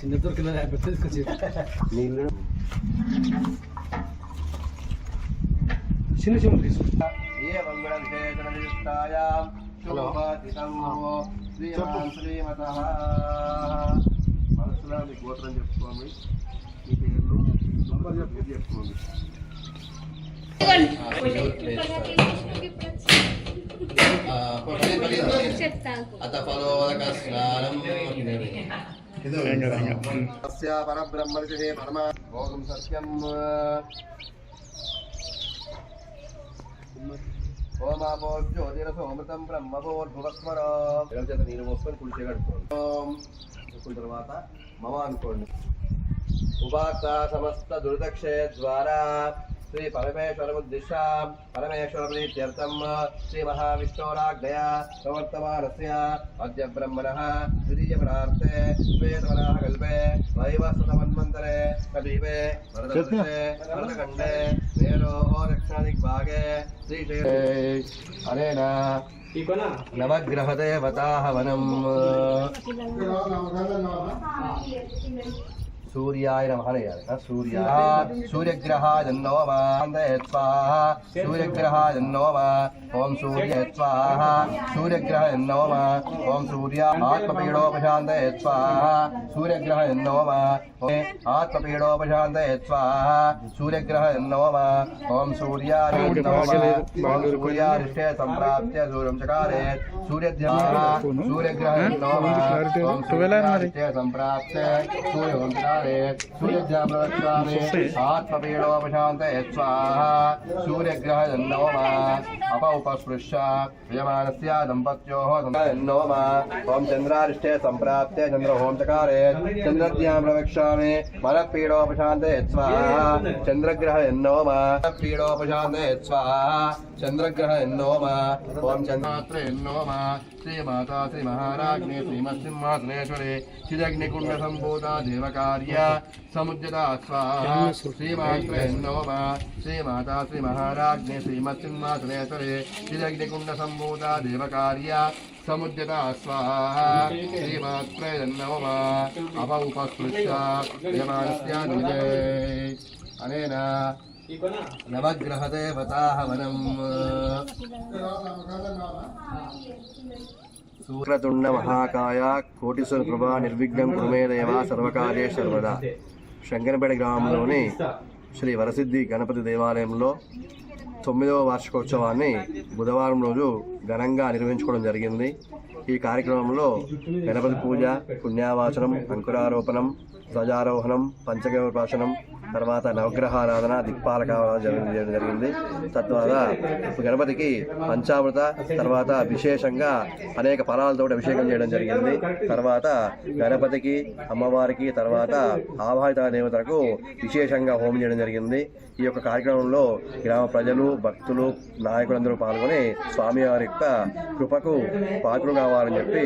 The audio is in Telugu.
చిన్న దొరికిన నీళ్ళు చిన్న చిన్న తీసుకుంటా మనసులో మీ గోత్రం చెప్పుకోండి, మీ పేర్లు చెప్పుకోండి. పరబ్రహ్మర్షి పరమా భోగం సత్యం ఓమాపోజ్యోతిరసోమృతం బ్రహ్మభోర్భువస్మరో చేత నీరు పోసుకొని కుడిచే కడుక్కోండి. తర్వాత మమ అనుకోండి. ఉపాత్త సమస్త దుర్దక్షయ ద్వారా శ్రీ పరమేశ్వరముద్దిశ్య పరమేశ్వర ప్రీత్యర్థం శ్రీ మహావిష్ణోరాజ్ఞయ ప్రవర్తమానస్య అద్య బ్రహ్మణః ద్వితీయ పరార్తే శ్వేతవరాహ కల్పే వైవస్వతమన్వంతరే కలీపే వరదవర్షే వరదఖండే మేరోః దక్షిణదిగ్భాగే శ్రీశైలే అనేన నవగ్రహదేవతాః వనం सूर्याय नमः सूर्यग्रहाय नमः स्वाहा सूर्यग्रहाय नमः ओम सूर्य स्वाहा सूर्यग्रहाय नमः ओम सूर्य आत्मपीडोपशान्तये स्वाहा सूर्यग्रहाय नमः आत्मपीडोपशान्तये स्वाहा सूर्यग्रहाय नमः ओम सूर्याय नमः ओम सूर्यारिष्टे सम्प्राप्य सूर्यं चकारे सूर्यग्रहाय नमः ओम सूर्यारिष्टे सम्प्राप्य सूर्यं चकारे सूर्यज्ञाप्रवक्षामि आत्मपीडोपशान्तये स्वाहा सूर्यग्रहाय नमः अपौपस्पृश्य यजमानस्य दम्पत्योः नमः ओम चन्द्रारिष्टे सम्प्राप्ते चन्द्रहोम चकारे चन्द्रज्ञां प्रवक्ष्यामि मनःपीडोपशान्तये स्वाहा चन्द्रग्रहाय नमः पीडोपशान्तये स्वाहा चन्द्रग्रहाय नमः ओम चन्द्रात्रे नमः श्रीमाता श्रीमहाराज्ञे श्रीमत्सिंहासनेश्वरे चिदग्निकुण्डसम्भूता देवकार्य समुद्यता स्वाहा श्रीमात्रे नमः श्रीमाता श्रीमहाराज्ञे श्रीमत्सिंहासनेश्वरे चिदग्निकुण्डसम्भूता देवकार्य समुद्यता स्वाहा श्रीमात्रे नमः अपौपस्पृश्य यजमानस्य अनेन नवग्रहदेवताः वनम् सूर्यतुण्ड महाकाय कोटिसूर्यप्रभा निर्विघ्नं कुरु मे देव सर्वकार्येषु सर्वदा శంకరపేట గ్రామంలోని శ్రీ వరసిద్ధి గణపతి దేవాలయంలో 9వ వార్షికోత్సవాన్ని బుధవారం రోజు ఘనంగా నిర్వహించుకోవడం జరిగింది. ఈ కార్యక్రమంలో గణపతి పూజ, పుణ్యావాచనం, అంకురారోపణం, ధ్వజారోహణం, పంచగవ్యపాసనం, తర్వాత నవగ్రహారాధన, దిక్పాలకారాధన జరిగింది. తద్వారా గణపతికి పంచామృత తర్వాత విశేషంగా అనేక ఫలాలతో అభిషేకం చేయడం జరిగింది. తర్వాత గణపతికి, అమ్మవారికి, తర్వాత ఆవాహిత దేవతలకు విశేషంగా హోమం చేయడం జరిగింది. ఈ యొక్క కార్యక్రమంలో గ్రామ ప్రజలు, భక్తులు, నాయకులందరూ పాల్గొని స్వామివారి యొక్క కృపకు పాత్రలు కావాలని చెప్పి